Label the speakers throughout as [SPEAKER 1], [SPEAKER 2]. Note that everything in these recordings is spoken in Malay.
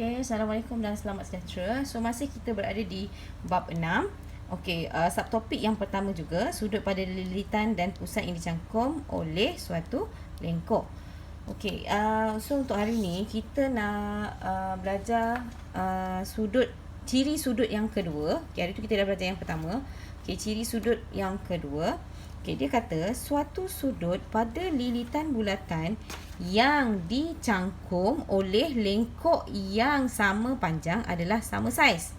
[SPEAKER 1] Okay, Assalamualaikum dan selamat sejahtera. So, masih kita berada di bab 6. Okey, subtopik yang pertama juga, sudut pada lilitan dan pusat yang dicangkum oleh suatu lengkok. Okey, so untuk hari ni kita nak belajar ciri sudut yang kedua. Okey, hari tu kita dah belajar yang pertama. Okey, ciri sudut yang kedua. Okey, dia kata suatu sudut pada lilitan bulatan yang dicangkum oleh lengkok yang sama panjang adalah sama saiz.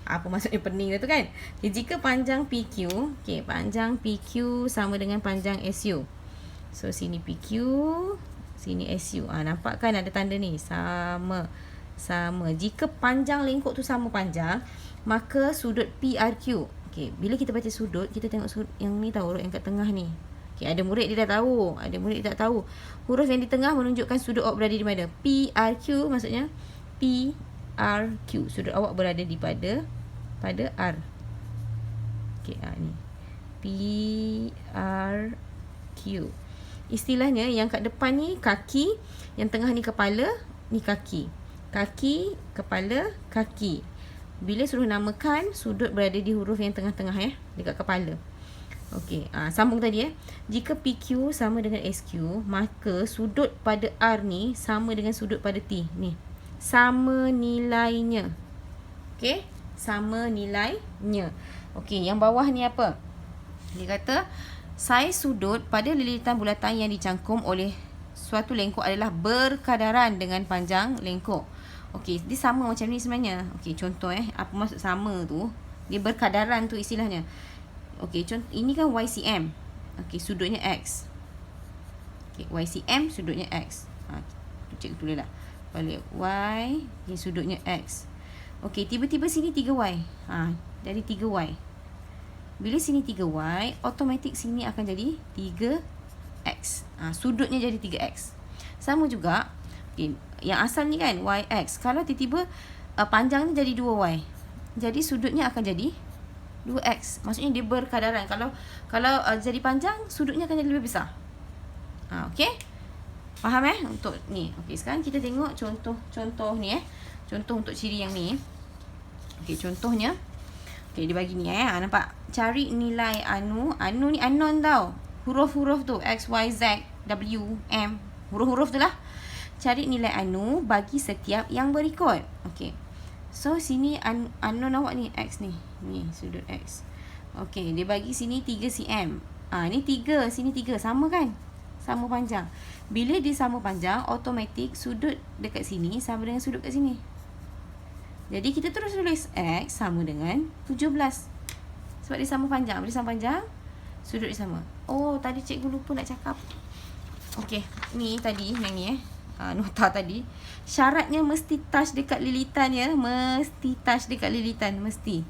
[SPEAKER 1] Apa maksudnya pening tu kan? Okay, jika panjang PQ, okay, panjang PQ sama dengan panjang SU. So, sini PQ, sini SU. Nampak kan ada tanda ni? Sama. Jika panjang lengkok tu sama panjang, maka sudut PRQ. Okay, bila kita baca sudut, kita tengok sudut yang ni tahu, huruf yang kat tengah ni. Okay, ada murid dia dah tahu, ada murid dia tak tahu. Huruf yang di tengah menunjukkan sudut awak berada di mana. PRQ maksudnya PRQ. Sudut awak berada di pada R. Okay, ni PRQ. Istilahnya yang kat depan ni kaki, yang tengah ni kepala, ni kaki. Kaki, kepala, kaki. Bila suruh namakan, sudut berada di huruf yang tengah-tengah dekat kepala. Okey, sambung tadi Jika PQ sama dengan SQ, maka sudut pada R ni sama dengan sudut pada T. Ni. Sama nilainya. Okey, sama nilainya. Okey, yang bawah ni apa? Dia kata saiz sudut pada lilitan bulatan yang dicangkum oleh suatu lengkok adalah berkadaran dengan panjang lengkok. Okey, dia sama macam ni sebenarnya. Okey, contoh apa maksud sama tu? Dia berkadaran tu istilahnya. Okey, contoh ini kan YCM. Okey, sudutnya X. Okey, YCM sudutnya X. Cek tulislah. Balik Y, okay, sudutnya X. Okey, tiba-tiba sini 3Y. Jadi 3Y. Bila sini 3Y, automatik sini akan jadi 3X. Sudutnya jadi 3X. Sama juga, okay, yang asal ni kan YX. Kalau tiba-tiba panjang ni jadi 2Y. Jadi sudutnya akan jadi 2X. Maksudnya dia berkadaran. Kalau jadi panjang, sudutnya akan jadi lebih besar. Okey? Faham untuk ni. Okey, sekarang kita tengok contoh ni Contoh untuk ciri yang ni. Okey, contohnya. Okey, dia bagi ni nampak? Cari nilai anu ni unknown tau. Huruf-huruf tu X, Y, Z, W, M. Huruf-huruf tu lah. Cari nilai anu bagi setiap yang berikut. Okey. So, sini unknown awak ni X ni. Ni sudut X. Okey, dia bagi sini 3 cm. Ni 3, sini 3. Sama kan? Sama panjang. Bila dia sama panjang, automatik sudut dekat sini sama dengan sudut kat sini. Jadi, kita terus tulis X sama dengan 17. Sebab dia sama panjang. Bila dia sama panjang, sudut dia sama. Oh, tadi cikgu lupa nak cakap. Okey, ni tadi yang ni nota tadi. Syaratnya mesti touch dekat lilitan Mesti touch dekat lilitan. Mesti.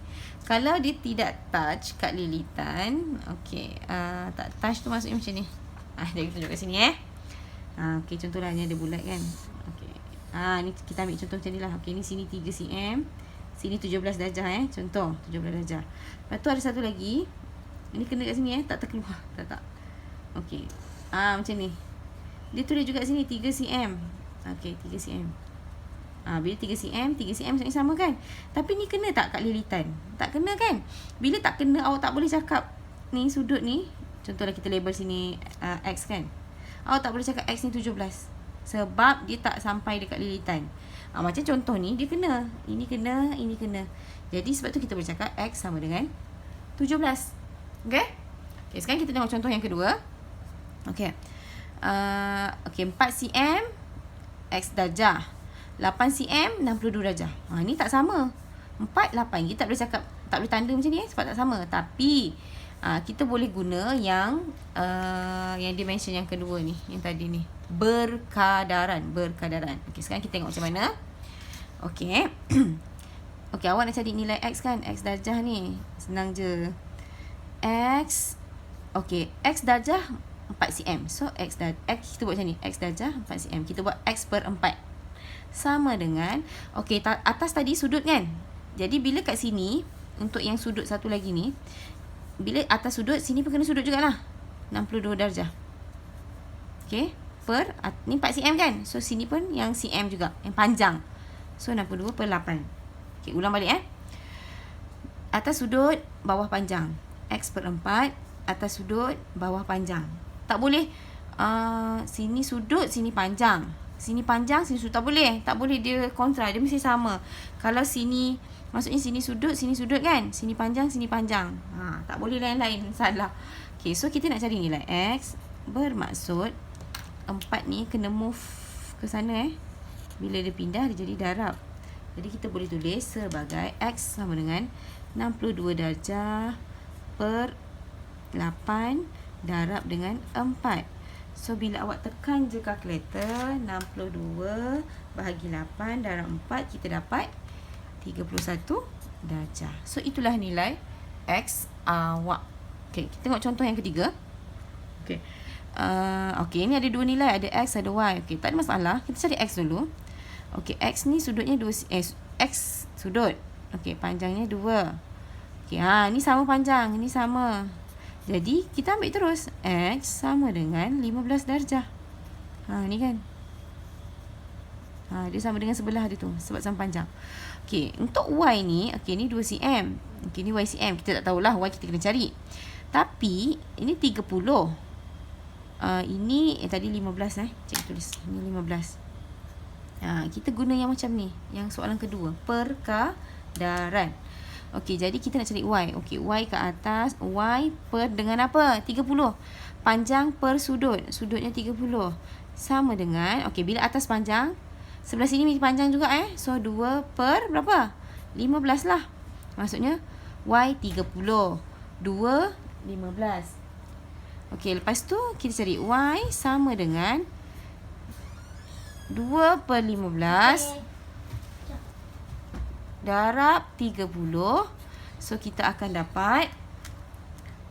[SPEAKER 1] Kalau dia tidak touch kat lilitan, okey, tak touch tu maksudnya macam ni. Dia tunjuk kat sini okey, contohlah ni ada bulat kan. Okey. Ni kita ambil contoh macam ni lah. Okey, ni sini 3 cm. Sini 17 darjah Contoh 17 darjah. Lepas tu ada satu lagi. Ini kena kat sini tak terkeluar. Tak. Okey. Macam ni. Dia tulis juga sini 3 cm. Okey, 3 cm. Bila 3 cm maksudnya sama kan? Tapi ni kena tak kat lilitan? Tak kena kan? Bila tak kena, awak tak boleh cakap ni sudut ni. Contohlah kita label sini X kan? Awak tak boleh cakap X ni 17. Sebab dia tak sampai dekat lilitan. Macam contoh ni, dia kena. Ini kena, ini kena. Jadi sebab tu kita boleh cakap X sama dengan 17. Okay? Okay, sekarang kita tengok contoh yang kedua. Okay. Okey, 4 cm X darjah, 8 cm 62 darjah. Ni tak sama. 4, 8. Kita tak boleh cakap, tak boleh tanda macam ni sebab tak sama. Tapi kita boleh guna yang dimension yang kedua ni, yang tadi ni. Berkadaran. Okey, sekarang kita tengok macam mana. Okey. Okey, awak nak cari nilai X kan? X darjah ni. Senang je. X. Okey, X darjah 4 cm. So, X kita buat macam ni. X darjah 4 cm. Kita buat X per 4. Sama dengan, okey, atas tadi sudut kan? Jadi, bila kat sini, untuk yang sudut satu lagi ni, bila atas sudut, sini pun kena sudut jugalah. 62 darjah. Okey. Per, ni 4 cm kan? So, sini pun yang cm juga. Yang panjang. So 62 per 8. Okay, ulang balik Atas sudut, bawah panjang. X per 4, atas sudut, bawah panjang. Tak boleh sini sudut, sini panjang. Sini panjang, sini sudut. Tak boleh. Tak boleh, dia kontra. Dia mesti sama. Kalau sini, maksudnya sini sudut kan? Sini panjang, sini panjang. Tak boleh lain-lain. Salah. Okay, so kita nak cari nilai X. Bermaksud 4 ni kena move ke sana Bila dia pindah, dia jadi darab. Jadi kita boleh tulis sebagai X sama dengan 62 darjah per 8 darab dengan 4. So, bila awak tekan je kalkulator, 62 bahagi 8 darab 4, kita dapat 31 darjah. So, itulah nilai X awak. Okay, kita tengok contoh yang ketiga. Okay. Okay, ni ada dua nilai. Ada X, ada Y. Okay, tak ada masalah. Kita cari X dulu. Okay, X ni sudutnya X sudut. Okay, panjangnya 2. Okay, ni sama panjang. Ni sama. Jadi, kita ambil terus. X sama dengan 15 darjah. Ni kan. Dia sama dengan sebelah dia tu. Sebab sama panjang. Okay, untuk Y ni. Okay, ni 2 cm. Okay, ni Y cm. Kita tak tahulah. Y kita kena cari. Tapi, ini 30. Ini, tadi 15 Cik tulis. Ini 15. Kita guna yang macam ni. Yang soalan kedua. Perkadaran. Okey, jadi kita nak cari Y. Okey, Y ke atas. Y per dengan apa? 30. Panjang per sudut. Sudutnya 30. Sama dengan, okey, bila atas panjang, sebelah sini mesti panjang juga So, 2 per berapa? 15 lah. Maksudnya, Y 30. 2, 15. Okey, lepas tu, kita cari Y sama dengan 2 per 15 darab 30. So, kita akan dapat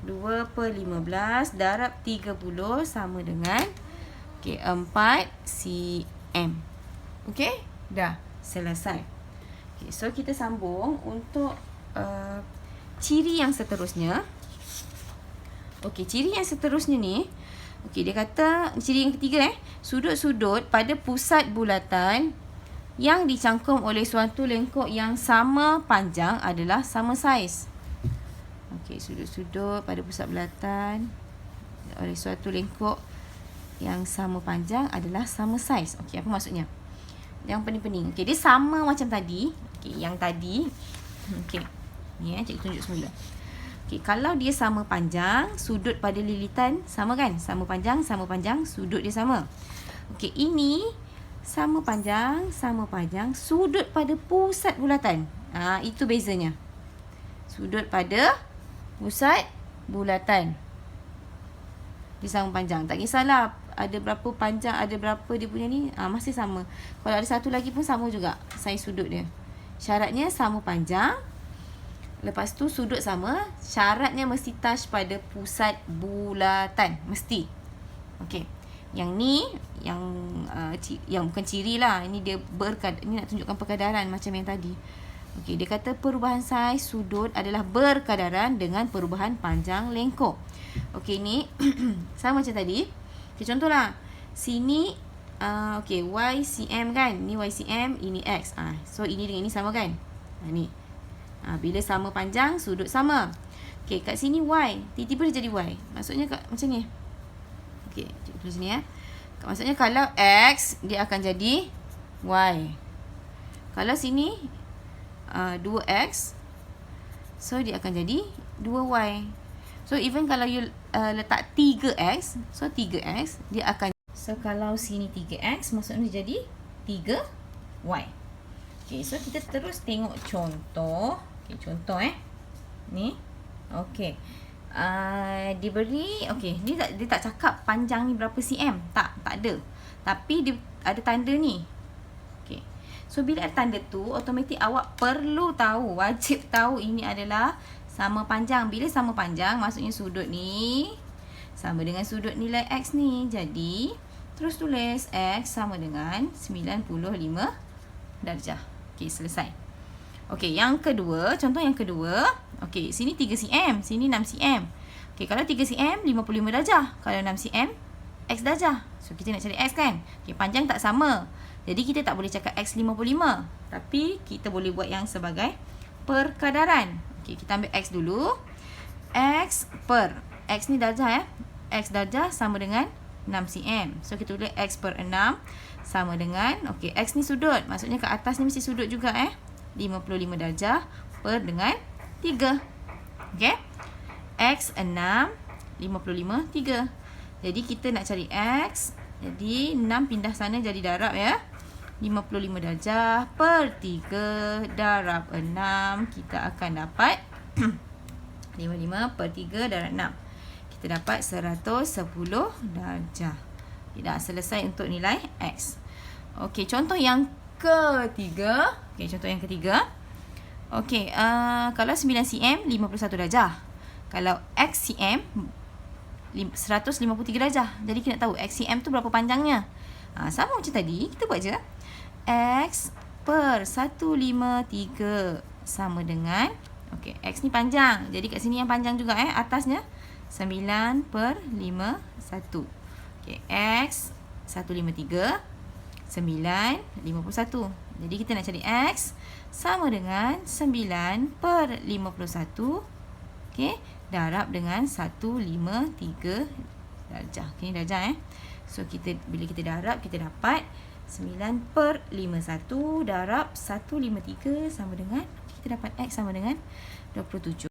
[SPEAKER 1] 2 per 15 darab 30 sama dengan 4 cm. Okey? Dah. Selesai. Okay, so, kita sambung untuk ciri yang seterusnya. Okey, ciri yang seterusnya ni. Okey, dia kata ciri yang ketiga sudut-sudut pada pusat bulatan yang dicangkum oleh suatu lengkok yang sama panjang adalah sama saiz. Okey, sudut-sudut pada pusat bulatan oleh suatu lengkok yang sama panjang adalah sama saiz. Okey, apa maksudnya? Yang pening-pening. Okey, dia sama macam tadi. Okey, yang tadi. Okey. Ni cikgu tunjuk semula. Okay, kalau dia sama panjang, sudut pada lilitan sama kan? Sama panjang, sudut dia sama. Okey, ini sama panjang, sudut pada pusat bulatan. Itu bezanya. Sudut pada pusat bulatan. Dia sama panjang. Tak kisahlah ada berapa panjang, ada berapa dia punya ni, masih sama. Kalau ada satu lagi pun sama juga saiz sudut dia. Syaratnya sama panjang. Lepas tu sudut sama, syaratnya mesti touch pada pusat bulatan, mesti. Okey. Yang ni yang bukan ciri lah. Ini dia ini nak tunjukkan perkadaran macam yang tadi. Okey, dia kata perubahan saiz sudut adalah berkadaran dengan perubahan panjang lengkok. Okey, ni sama macam tadi. Okay, contohlah. Sini okey, Y cm kan? Ni Y cm, ini X. So ini dengan ini sama kan? Ni. Bila sama panjang, sudut sama. Okey, kat sini Y. Tiba-tiba dia jadi Y. Maksudnya macam ni. Okey, cikgu tulis sini Maksudnya kalau X, dia akan jadi Y. Kalau sini 2X, so dia akan jadi 2Y. So even kalau you letak 3X, so 3X, dia akan. So kalau sini 3X, maksudnya jadi 3Y. Okey, so kita terus tengok contoh. Okey, contoh ni. Okey. Diberi, okey, dia tak cakap panjang ni berapa cm. Tak ada. Tapi dia ada tanda ni. Okey. So bila ada tanda tu, automatik awak perlu tahu, wajib tahu ini adalah sama panjang. Bila sama panjang, maksudnya sudut ni sama dengan sudut nilai X ni. Jadi, terus tulis X sama dengan 95 darjah. Okey, selesai. Okey, yang kedua, contoh yang kedua. Okey, sini 3 cm, sini 6 cm. Okey, kalau 3 cm 55 darjah. Kalau 6 cm X darjah. So, kita nak cari X kan? Okay, panjang tak sama. Jadi, kita tak boleh cakap X 55. Tapi, kita boleh buat yang sebagai perkadaran. Okay, kita ambil X dulu. X per. X ni darjah X darjah sama dengan 6 cm. So, kita tulis X per 6 sama dengan, okay, X ni sudut. Maksudnya, ke atas ni mesti sudut juga 55 darjah per dengan 3. Okay. X 6, 55, 3. Jadi, kita nak cari X. Jadi, 6 pindah sana jadi darab 55 darjah per 3 darab 6. Kita akan dapat 55 per 3 darab 6. Kita dapat 110 darjah. Tidak selesai untuk nilai X. Okey, contoh yang ketiga. Okey, contoh yang ketiga. Okey, kalau 9 cm, 51 darjah. Kalau X cm, 153 darjah. Jadi, kita nak tahu X cm tu berapa panjangnya. Sama macam tadi, kita buat je. X per 153 sama dengan, okey, X ni panjang. Jadi, kat sini yang panjang juga atasnya 9 per 51. Okey, X 153, 9, 51. Jadi, kita nak cari X sama dengan 9 per 51. Okey, darab dengan 153 darjah. Okay, darjah So, bila kita darab, kita dapat 9 per 51 darab 153 sama dengan, kita dapat X sama dengan 27.